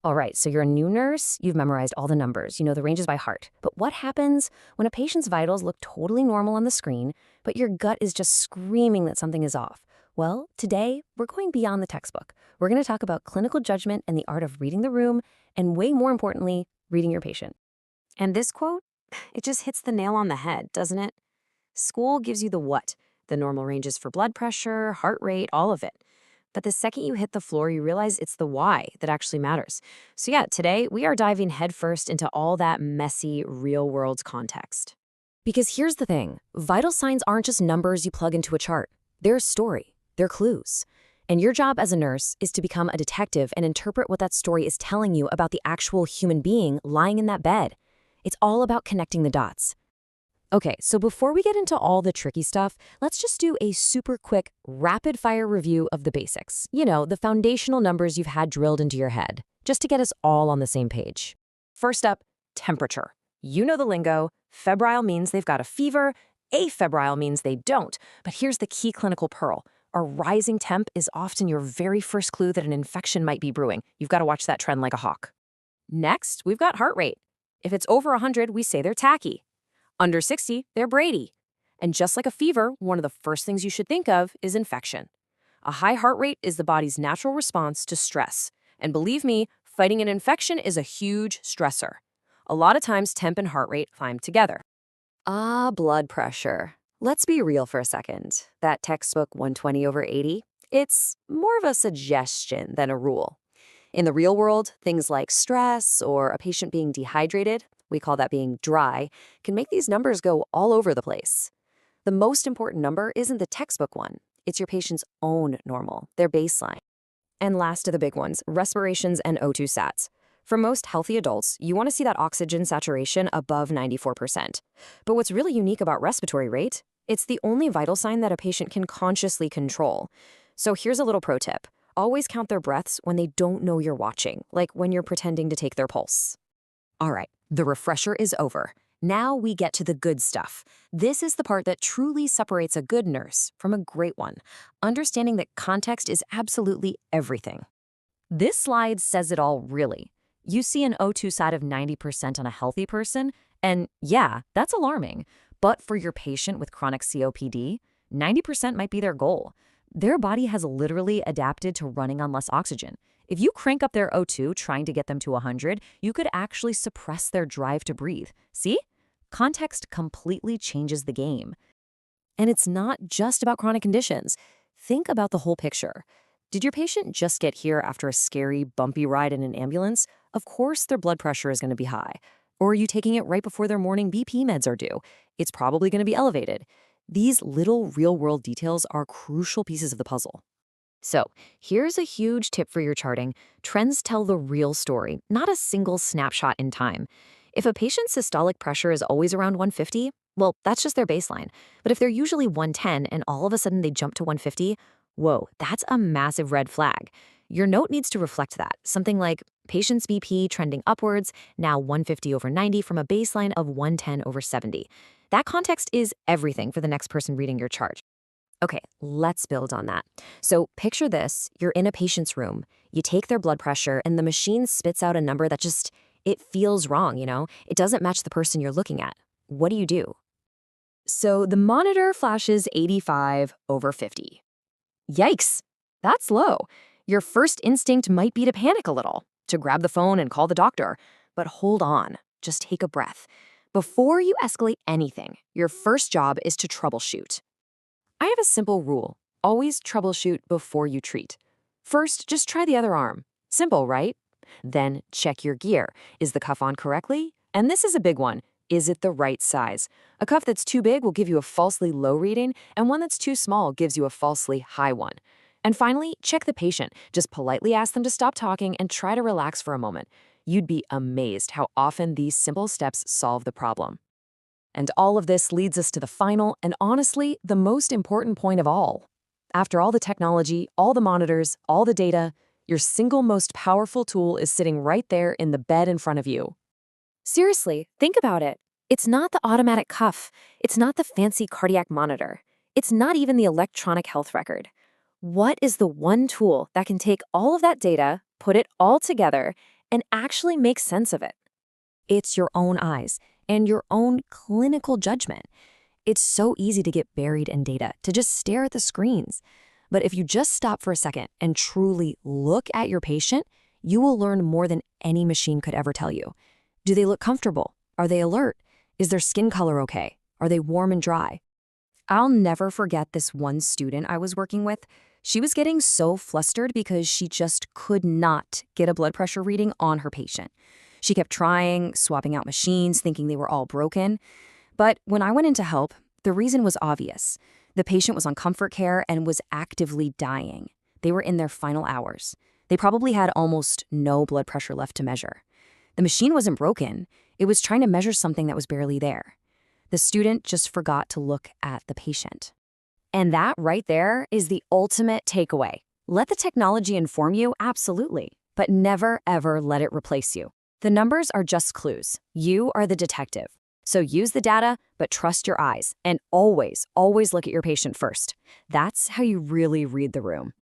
All right, so you're a new nurse, you've memorized all the numbers, you know the ranges by heart. But what happens when a patient's vitals look totally normal on the screen, but your gut is just screaming that something is off? Well, today, we're going beyond the textbook. We're going to talk about clinical judgment and the art of reading the room, and way more importantly, reading your patient. And this quote, it just hits the nail on the head, doesn't it? School gives you the what, the normal ranges for blood pressure, heart rate, all of it. But the second you hit the floor, you realize it's the why that actually matters. So, yeah, today we are diving headfirst into all that messy, real world context. Because here's the thing, vital signs aren't just numbers you plug into a chart. They're a story, they're clues. And your job as a nurse is to become a detective and interpret what that story is telling you about the actual human being lying in that bed. It's all about connecting the dots. Okay, so before we get into all the tricky stuff, let's just do a super quick, rapid-fire review of the basics. You know, the foundational numbers you've had drilled into your head, just to get us all on the same page. First up, temperature. You know the lingo. Febrile means they've got a fever. Afebrile means they don't. But here's the key clinical pearl. A rising temp is often your very first clue that an infection might be brewing. You've got to watch that trend like a hawk. Next, we've got heart rate. If it's over 100, we say they're tacky. Under 60, they're Brady. And just like a fever, one of the first things you should think of is infection. A high heart rate is the body's natural response to stress. And believe me, fighting an infection is a huge stressor. A lot of times, temp and heart rate climb together. Blood pressure. Let's be real for a second. That textbook 120/80, it's more of a suggestion than a rule. In the real world, things like stress or a patient being dehydrated, we call that being dry, can make these numbers go all over the place. The most important number isn't the textbook one. It's your patient's own normal, their baseline. And last of the big ones, respirations and O2 sats. For most healthy adults, you want to see that oxygen saturation above 94%. But what's really unique about respiratory rate, it's the only vital sign that a patient can consciously control. So here's a little pro tip. Always count their breaths when they don't know you're watching, like when you're pretending to take their pulse. All right, the refresher is over. Now we get to the good stuff. This is the part that truly separates a good nurse from a great one, understanding that context is absolutely everything. This slide says it all, really. You see an O2 sat of 90% on a healthy person, and yeah, that's alarming. But for your patient with chronic COPD, 90% might be their goal. Their body has literally adapted to running on less oxygen. If you crank up their O2 trying to get them to 100, you could actually suppress their drive to breathe. See? Context completely changes the game. And it's not just about chronic conditions. Think about the whole picture. Did your patient just get here after a scary, bumpy ride in an ambulance? Of course their blood pressure is going to be high. Or are you taking it right before their morning BP meds are due? It's probably going to be elevated. These little real-world details are crucial pieces of the puzzle. So, here's a huge tip for your charting. Trends tell the real story, not a single snapshot in time. If a patient's systolic pressure is always around 150, well, that's just their baseline. But if they're usually 110 and all of a sudden they jump to 150, whoa, that's a massive red flag. Your note needs to reflect that. Something like patient's BP trending upwards, now 150/90 from a baseline of 110/70. That context is everything for the next person reading your chart. Okay, let's build on that. So picture this, you're in a patient's room, you take their blood pressure, and the machine spits out a number that just, it feels wrong, you know? It doesn't match the person you're looking at. What do? So the monitor flashes 85/50. Yikes, that's low. Your first instinct might be to panic a little, to grab the phone and call the doctor. But hold on, just take a breath. Before you escalate anything, your first job is to troubleshoot. I have a simple rule. Always troubleshoot before you treat. First, just try the other arm. Simple, right? Then check your gear. Is the cuff on correctly? And this is a big one. Is it the right size? A cuff that's too big will give you a falsely low reading, and one that's too small gives you a falsely high one. And finally, check the patient. Just politely ask them to stop talking and try to relax for a moment. You'd be amazed how often these simple steps solve the problem. And all of this leads us to the final and honestly, the most important point of all. After all the technology, all the monitors, all the data, your single most powerful tool is sitting right there in the bed in front of you. Seriously, think about it. It's not the automatic cuff. It's not the fancy cardiac monitor. It's not even the electronic health record. What is the one tool that can take all of that data, put it all together, and actually make sense of it. It's your own eyes and your own clinical judgment. It's so easy to get buried in data, to just stare at the screens. But if you just stop for a second and truly look at your patient, you will learn more than any machine could ever tell you. Do they look comfortable? Are they alert? Is their skin color okay? Are they warm and dry? I'll never forget this one student I was working with. She was getting so flustered because she just could not get a blood pressure reading on her patient. She kept trying, swapping out machines, thinking they were all broken. But when I went in to help, the reason was obvious. The patient was on comfort care and was actively dying. They were in their final hours. They probably had almost no blood pressure left to measure. The machine wasn't broken. It was trying to measure something that was barely there. The student just forgot to look at the patient. And that right there is the ultimate takeaway. Let the technology inform you, absolutely, but never, ever let it replace you. The numbers are just clues. You are the detective. So use the data, but trust your eyes. And always, always look at your patient first. That's how you really read the room.